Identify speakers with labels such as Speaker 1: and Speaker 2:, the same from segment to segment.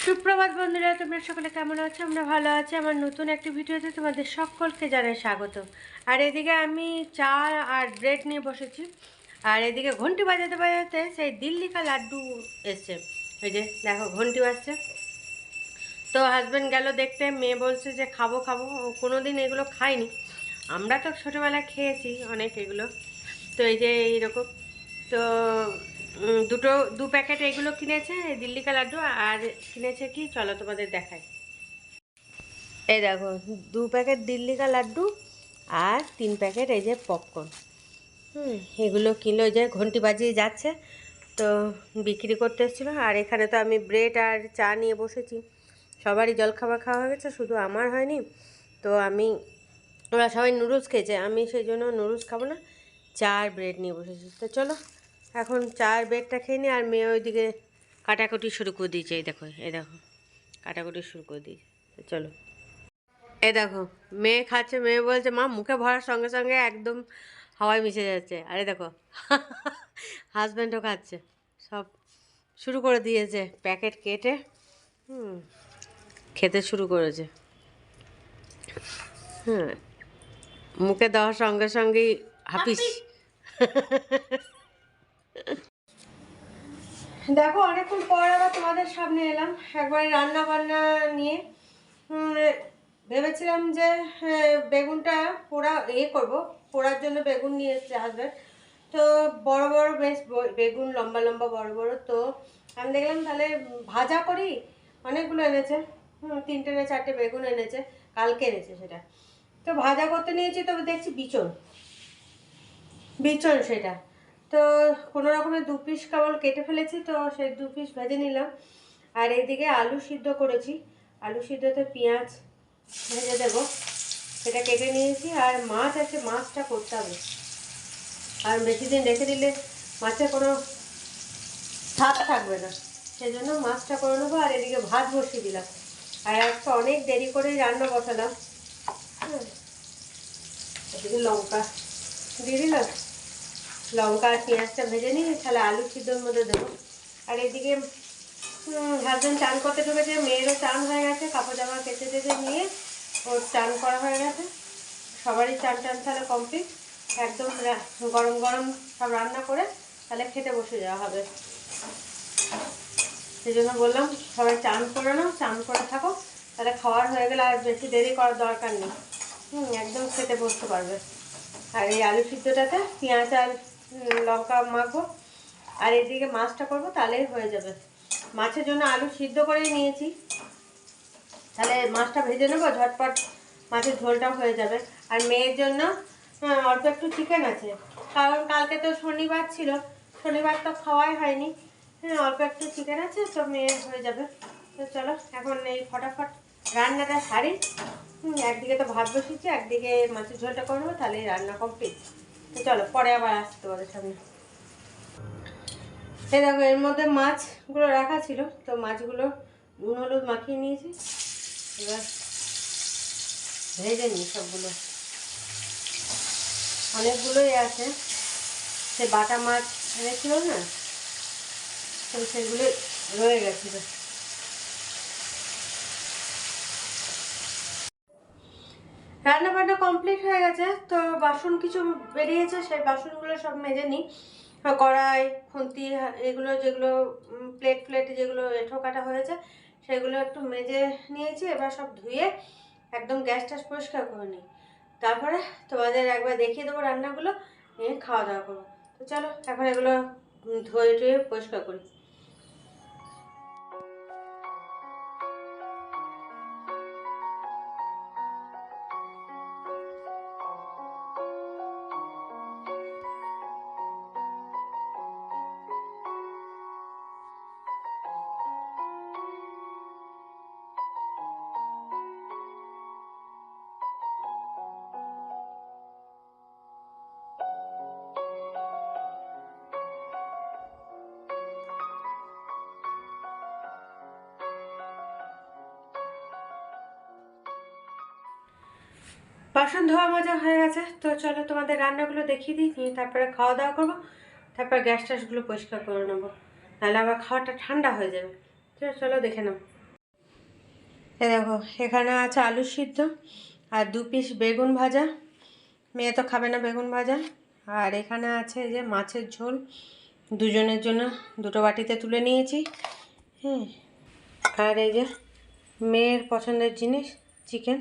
Speaker 1: সুপ্রভাত বন্ধুরা, তোমরা সকলে কেমন আছো? আমরা ভালো আছি। আমার নতুন একটি ভিডিওতে তোমাদের সকলকে জানাই স্বাগত। আর এদিকে আমি চা আর ব্রেড নিয়ে বসেছি। আর এদিকে ঘন্টি বাজাতে বাজাতে সেই দিল্লি কা লাড্ডু এসছে। এই যে দেখো ঘন্টি বাজছে। তো হাজব্যান্ড গেল দেখতে, মেয়ে বলছে যে খাবো খাবো, ও কোনো দিন এগুলো খায়নি। আমরা তো ছোটোবেলায় খেয়েছি অনেক এগুলো। তো এই যে এইরকম, তো দু প্যাকেট এগুলো কিনেছে, এই দিল্লি কা লাড্ডু। আর কিনেছে কি, চলো তোমাদের দেখাই। এই দেখো, 2 প্যাকেট দিল্লি কা লাড্ডু আর 3 প্যাকেট এই যে পপকর্ন। এগুলো কিনলো, যে ঘন্টি বাজিয়ে যাচ্ছে, তো বিক্রি করতে এসেছিলো। আর এখানে তো আমি ব্রেড আর চা নিয়ে বসেছি। সবারই জলখাবার খাওয়া হয়ে গেছে, শুধু আমার হয়নি। তো ওরা সবাই নুডলস খেয়েছে, আমি সেই জন্য নুডলস খাবো না, চা আর ব্রেড নিয়ে বসেছি। তো চলো এখন চা আর ব্রেডটা খেয়ে নিই। আর মেয়ে ওইদিকে কাটাকুটি শুরু করে দিয়েছে। এই দেখো কাটাকুটি শুরু করে দিয়েছে। তো চলো, এই দেখো মেয়ে খাচ্ছে। মেয়ে বলছে মা, মুখে ভরার সঙ্গে সঙ্গে একদম হাওয়ায় মিশে যাচ্ছে। আরে দেখো হাজব্যান্ডও খাচ্ছে, সব শুরু করে দিয়েছে, প্যাকেট কেটে খেতে শুরু করেছে। হ্যাঁ, মুখে দেওয়ার সঙ্গে সঙ্গেই হাপিস। দেখো অনেকক্ষণ পর আবার তোমাদের সামনে এলাম, একবার রান্না বান্না নিয়ে। ভেবেছিলাম যে বেগুনটা পোড়া করব, পোড়ার জন্য বেগুন নিয়ে এসেছে হাজব্যান্ড। তো বড় বড় বেশ বেগুন, লম্বা লম্বা বড় বড়। তো আমি দেখলাম তাহলে ভাজা করি। অনেকগুলো এনেছে, 3টে না 4টে বেগুন এনেছে, কালকে এনেছে সেটা। তো ভাজা করতে নিয়েছি, তবে দেখছি বিচন বিচন সেটা। তো কোনো রকমের 2 পিস কেবল কেটে ফেলেছি, তো সেই 2 পিস ভেজে নিলাম। আর এইদিকে আলু সিদ্ধ করেছি, আলু সিদ্ধতে পেঁয়াজ ভেজে দেবো, সেটা কেটে নিয়েছি। আর মাছ আছে, মাছটা করতে হবে, কারণ বেশি দিন রেখে দিলে মাছের কোনো স্বাদ থাকবে না, সেই জন্য মাছটা করে নেবো। আর এদিকে ভাত বসিয়ে দিলাম। আর আজকে অনেক দেরি করেই রান্না বসালাম। এদিকে লঙ্কা দিয়ে দিলাম, লঙ্কা আর পেঁয়াজটা ভেজে নিই, তাহলে আলু সিদ্ধর মধ্যে দেবো। আর এদিকে হাজব্যান্ড চান করতে ঢুকেছে, মেয়েরও চান হয়ে গেছে, কাপড় জামা কেচে টেচে নিয়ে ওর চান করা হয়ে গেছে। সবারই চান তাহলে কমপ্লিট। একদম গরম গরম সব রান্না করে তাহলে খেতে বসে যাওয়া হবে। সেই জন্য বললাম সবাই চান করে নাও, চান করে থাকো, তাহলে খাওয়ার হয়ে গেলে আর বেশি দেরি করার দরকার নেই। একদম খেতে বসতে পারবে। আর এই আলু সিদ্ধটাতে পেঁয়াজ আর লঙ্কা মাখবো, আর এদিকে মাছটা করবো, তাহলেই হয়ে যাবে। মাছের জন্য আলু সিদ্ধ করেই নিয়েছি, তাহলে মাছটা ভেজে নেবো, ঝটপট মাছের ঝোলটাও হয়ে যাবে। আর মেয়ের জন্য অল্প একটু চিকেন আছে, কারণ কালকে তো শনিবার ছিল, শনিবার তো খাওয়াই হয়নি। অল্প একটু চিকেন আছে, তো মেয়ের হয়ে যাবে। তো চলো এখন এই ফটাফট রান্নাটা সারি। একদিকে তো ভাত বসিয়েছি, একদিকে মাছের ঝোলটা করবো, তাহলেই রান্না কমপ্লিট। তো চলো পরে আবার আসছি তোমাদের সামনে। এই দেখো, এর মধ্যে মাছগুলো রাখা ছিল, তো মাছগুলো নুন হলুদ মাখিয়ে নিয়েছি। এবার ভেজে নিই সবগুলো, অনেকগুলোই আছে। সে বাটা মাছ এনেছিল না, তো সেগুলো রয়ে গেছিল। রান্না বান্না কমপ্লিট হয়ে গেছে, তো বাসন কিছু বেরিয়েছে, সেই বাসনগুলো সব মেজে নিই। কড়াই, খুন্তি, এগুলো যেগুলো প্লেট যেগুলো এঁঠো কাটা হয়েছে, সেগুলো একটু মেজে নিয়েছি। এবার সব ধুয়ে একদম গ্যাস ট্যাস পরিষ্কার করে নিই, তারপরে তোমাদের একবার দেখিয়ে দেবো রান্নাগুলো, নিয়ে খাওয়া দাওয়া করবো। তো চলো এখন এগুলো ধুয়ে টুয়ে পরিষ্কার করি। বাসন ধোয়া মাজা হয়ে গেছে, তো চলো তোমাদের রান্নাগুলো দেখিয়ে দিই, তারপরে খাওয়া দাওয়া করবো, তারপর গ্যাস ট্যাসগুলো পরিষ্কার করে নেবো, নাহলে আবার খাওয়াটা ঠান্ডা হয়ে যাবে। চলো দেখে নাও। এ দেখো এখানে আছে আলু সিদ্ধ আর 2 পিস বেগুন ভাজা, মেয়ে তো খাবে না বেগুন ভাজা। আর এখানে আছে এই যে মাছের ঝোল, দুজনের জন্য দুটো বাটিতে তুলে নিয়েছি। হ্যাঁ, আর এই যে মেয়ের পছন্দের জিনিস চিকেন।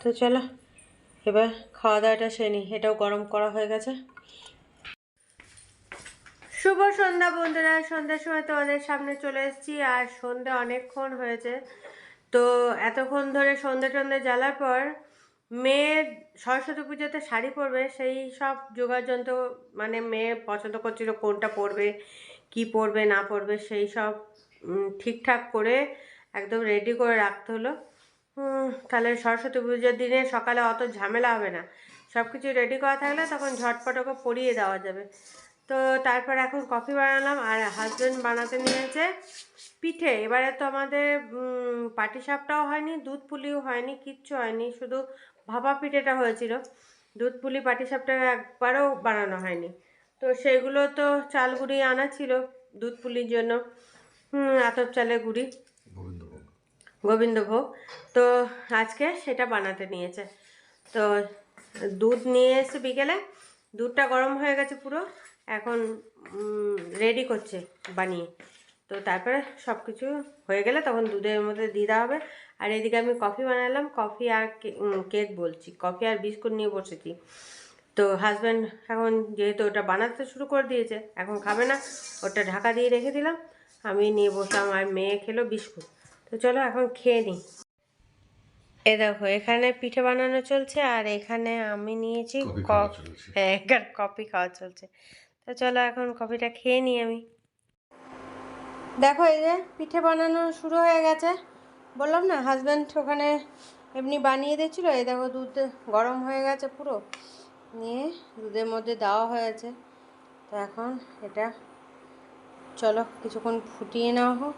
Speaker 1: তো চলো এবার খাওয়া দাওয়াটা সেরে নিই, এটাও গরম করা হয়ে গেছে। শুভ সন্ধ্যা বন্ধুরা, সন্ধ্যার সময় তোমাদের সামনে চলে এসেছি। আর সন্ধ্যে অনেকক্ষণ হয়েছে, তো এতক্ষণ ধরে সন্ধ্যে টন্ধে জ্বালার পর মেয়ে সরস্বতী পুজোতে শাড়ি পরবে, সেই সব যোগাযন্ত্র মানে মেয়ে পছন্দ করছিল কোনটা পরবে, কি পরবে না পরবে, সেই সব ঠিকঠাক করে একদম রেডি করে রাখতে হলো। তাহলে সরস্বতী পুজোর দিনে সকালে অত ঝামেলা হবে না, সব কিছু রেডি করা থাকলে তখন ঝটপট ওকে পরিয়ে দেওয়া যাবে। তো তারপর এখন কফি বানালাম, আর হাজব্যান্ড বানাতে নিয়েছে পিঠে। এবারে তো আমাদের পাটিসাপটাও হয়নি, দুধ পুলিও হয়নি, কিচ্ছু হয়নি, শুধু ভাপা পিঠেটা হয়েছিল। দুধ পুলি পাটিসাপটা একবারও বানানো হয়নি। তো সেগুলো তো চাল গুঁড়ি আনা ছিল দুধ পুলির জন্য, আতপ চালের গুঁড়ি, গোবিন্দভোগ। তো আজকে সেটা বানাতে নিয়েছে। তো দুধ নিয়ে এসে বিকেলে, দুধটা গরম হয়ে গেছে পুরো, এখন রেডি করছে বানিয়ে। তো তারপরে সব কিছু হয়ে গেলে তখন দুধের মধ্যে দিয়ে দেওয়া হবে। আর এদিকে আমি কফি বানালাম, কফি আর কেক বলছি, কফি আর বিস্কুট নিয়ে বসেছি। তো হাজব্যান্ড এখন যেহেতু ওটা বানাতে শুরু করে দিয়েছে, এখন খাবে না, ওটা ঢাকা দিয়ে রেখে দিলাম, আমি নিয়ে বসলাম, আর মেয়ে খেলো বিস্কুট। তো চলো এখন খেয়ে নিই। এ দেখো এখানে পিঠে বানানো চলছে, আর এখানে আমি নিয়েছি কফি খাওয়া চলছে। তো চলো এখন কফিটা খেয়ে নিই আমি। দেখো এই যে পিঠে বানানো শুরু হয়ে গেছে, বললাম না হাজব্যান্ড ওখানে এমনি বানিয়ে দিচ্ছিলো। এই দেখো দুধ গরম হয়ে গেছে পুরো, নিয়ে দুধের মধ্যে দেওয়া হয়েছে। তো এখন এটা চলো কিছুক্ষণ ফুটিয়ে নেওয়া হোক,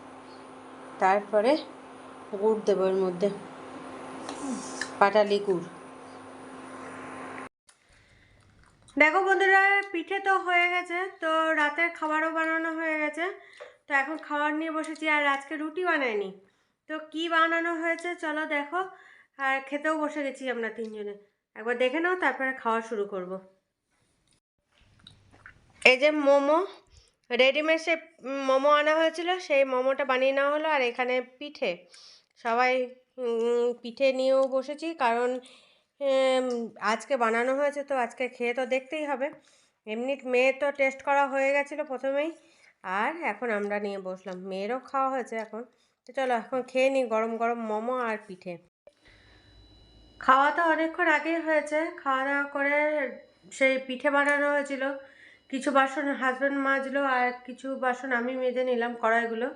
Speaker 1: তারপরে গুড় দেবো এর মধ্যে, পাটালি গুড়। দেখো বন্ধুরা পিঠে তো হয়ে গেছে, তো রাতের খাবারও বানানো হয়ে গেছে। তো এখন খাবার নিয়ে বসেছি, আর আজকে রুটি বানাইনি। তো কি বানানো হয়েছে চলো দেখো, আর খেতেও বসে গেছি আমরা তিনজনে, একবার দেখে নাও তারপরে খাওয়া শুরু করব। এই যে মোমো, রেডিমেড সে মোমো আনা হয়েছিল, সেই মোমোটা বানিয়ে নেওয়া হলো। আর এখানে পিঠে, সবাই পিঠে নিয়েও বসেছি, কারণ আজকে বানানো হয়েছে, তো আজকে খেয়ে তো দেখতেই হবে। এমনি মেয়ে তো টেস্ট করা হয়ে গেছিলো প্রথমেই, আর এখন আমরা নিয়ে বসলাম, মেয়েরও খাওয়া হয়েছে এখন। তো চলো এখন খেয়ে নিই গরম গরম মোমো আর পিঠে। খাওয়া তো অনেকক্ষণ আগেই হয়েছে, খাওয়া দাওয়া করে সেই পিঠে বানানো হয়েছিল, কিছু বাসন হাজব্যান্ড মাজলো, আর কিছু বাসন আমি মেজে নিলাম, কড়াইগুলো।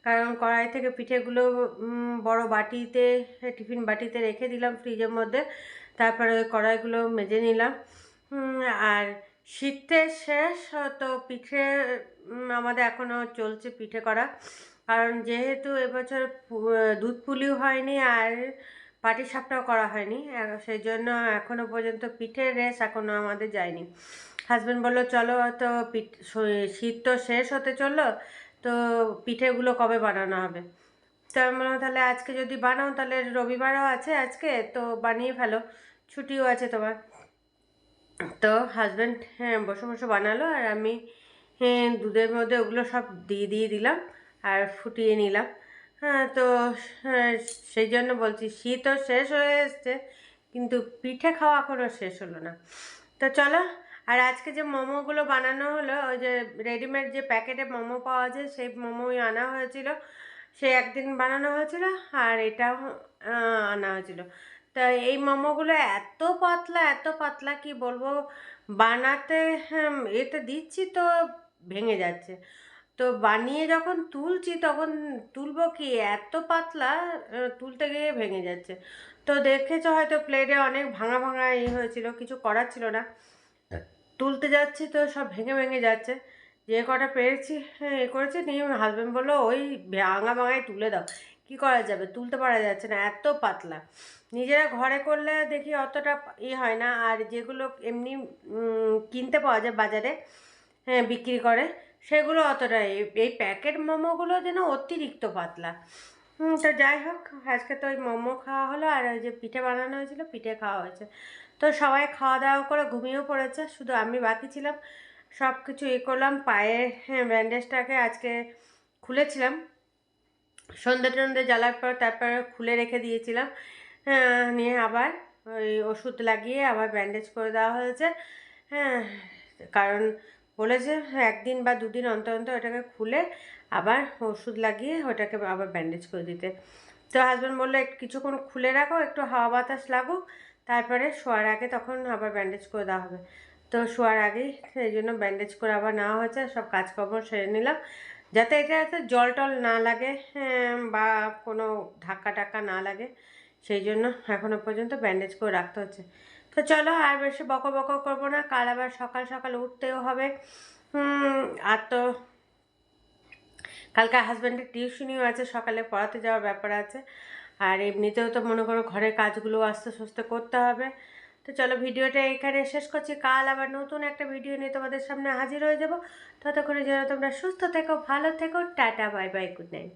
Speaker 1: কারণ কড়াই থেকে পিঠেগুলো বড় বাটিতে, টিফিন বাটিতে রেখে দিলাম ফ্রিজের মধ্যে, তারপরে ওই কড়াইগুলো মেজে নিলাম। আর শীতের শেষ, তো পিঠে আমাদের এখনও চলছে পিঠে করা, কারণ যেহেতু এবছর দুধ পুলিও হয়নি আর পাটিসাপটাও করা হয়নি, সেই জন্য এখনও পর্যন্ত পিঠের রেস এখনও আমাদের যায়নি। হাজব্যান্ড বললো চলো, তো শীত তো শেষ হতে চললো, তো পিঠেগুলো কবে বানানো হবে। তো আমি বললাম তাহলে আজকে যদি বানাও, তাহলে রবিবারও আছে আজকে, তো বানিয়ে ফেলো, ছুটিও আছে তোমার। তো হাজব্যান্ড বসে বসে বানালো, আর আমি দুধের মধ্যে ওগুলো সব দিয়ে দিলাম আর ফুটিয়ে নিলাম। হ্যাঁ, তো সেই জন্য বলছি শীতও শেষ হয়ে এসছে, কিন্তু পিঠে খাওয়া এখনও শেষ হলো না। তো চলো, আর আজকে যে মোমোগুলো বানানো হলো, ওই যে রেডিমেড যে প্যাকেটে মোমো পাওয়া যায়, সেই মোমোই আনা হয়েছিল, সে একদিন বানানো হয়েছিল, আর এটাও আনা হয়েছিল। তা এই মোমোগুলো এত পাতলা কি বলবো, বানাতে এতে দিচ্ছি তো ভেঙে যাচ্ছে, তো বানিয়ে যখন তুলছি তখন তুলবো কি এত পাতলা, তুলতে গিয়ে ভেঙে যাচ্ছে। তো দেখেছো হয়তো প্লেটে অনেক ভাঙা ভাঙা হয়েছিল, কিছু করার ছিল না, তুলতে যাচ্ছি তো সব ভেঙে ভেঙে যাচ্ছে। যে কটা পেরেছি করেছি, নিয়ে হাজব্যান্ড বললো ওই ভাঙা ভাঙায় তুলে দাও, কি করা যাবে, তুলতে পারা যাচ্ছে না, এত পাতলা। নিজেরা ঘরে করলে দেখি অতটা হয় না, আর যেগুলো এমনি কিনতে পাওয়া যায় বাজারে, বিক্রি করে, সেগুলো অতটা এই প্যাকেট মোমোগুলো যেন অতিরিক্ত পাতলা। তো যাই হোক, আজকে তো ওই মোমো খাওয়া হলো আর ওই যে পিঠে বানানো হয়েছিল, পিঠে খাওয়া হয়েছে। তো সবাই খাওয়া দাওয়া করে ঘুমিয়েও পড়েছে, শুধু আমি বাকি ছিলাম। সব কিছু করলাম, পায়ের ব্যান্ডেজটাকে আজকে খুলেছিলাম, সন্ধ্যে টন্ধে জ্বালার পর তারপরে খুলে রেখে দিয়েছিলাম। নিয়ে আবার ওই ওষুধ লাগিয়ে আবার ব্যান্ডেজ করে দেওয়া হয়েছে। হ্যাঁ, কারণ বলেছে একদিন বা দুদিন অন্তর অন্তর ওটাকে খুলে আবার ওষুধ লাগিয়ে ওটাকে আবার ব্যান্ডেজ করে দিতে। তো হাজব্যান্ড বললো একটু কিছুক্ষণ খুলে রাখো, একটু হাওয়া বাতাস লাগুক, তারপরে শোয়ার আগে তখন আবার ব্যান্ডেজ করে দেওয়া হবে। তো শোয়ার আগেই সেই জন্য ব্যান্ডেজ করে আবার নেওয়া হয়েছে, সব কাজকর্ম সেরে নিলাম, যাতে এটাতে জল টল না লাগে, বা কোনো ধাক্কা টাক্কা না লাগে, সেই জন্য এখনও পর্যন্ত ব্যান্ডেজ করে রাখতে হচ্ছে। তো চলো আর বেশি বকো বকো করবো না, কাল আবার সকাল সকাল উঠতেও হবে। আর তো কালকে হাজব্যান্ডের টিউশনিও আছে, সকালে পড়াতে যাওয়ার ব্যাপার আছে, আর এমনিতেও তো মনে করো ঘরের কাজগুলো আস্তে আস্তে করতে হবে। তো চলো ভিডিওটা এখানে শেষ করছি, কাল আবার নতুন একটা ভিডিও নিয়ে তোমাদের সামনে হাজির হয়ে যাব। ততক্ষণে যেন তোমরা সুস্থ থেকো, ভালো থেকো, tata bye bye, good night.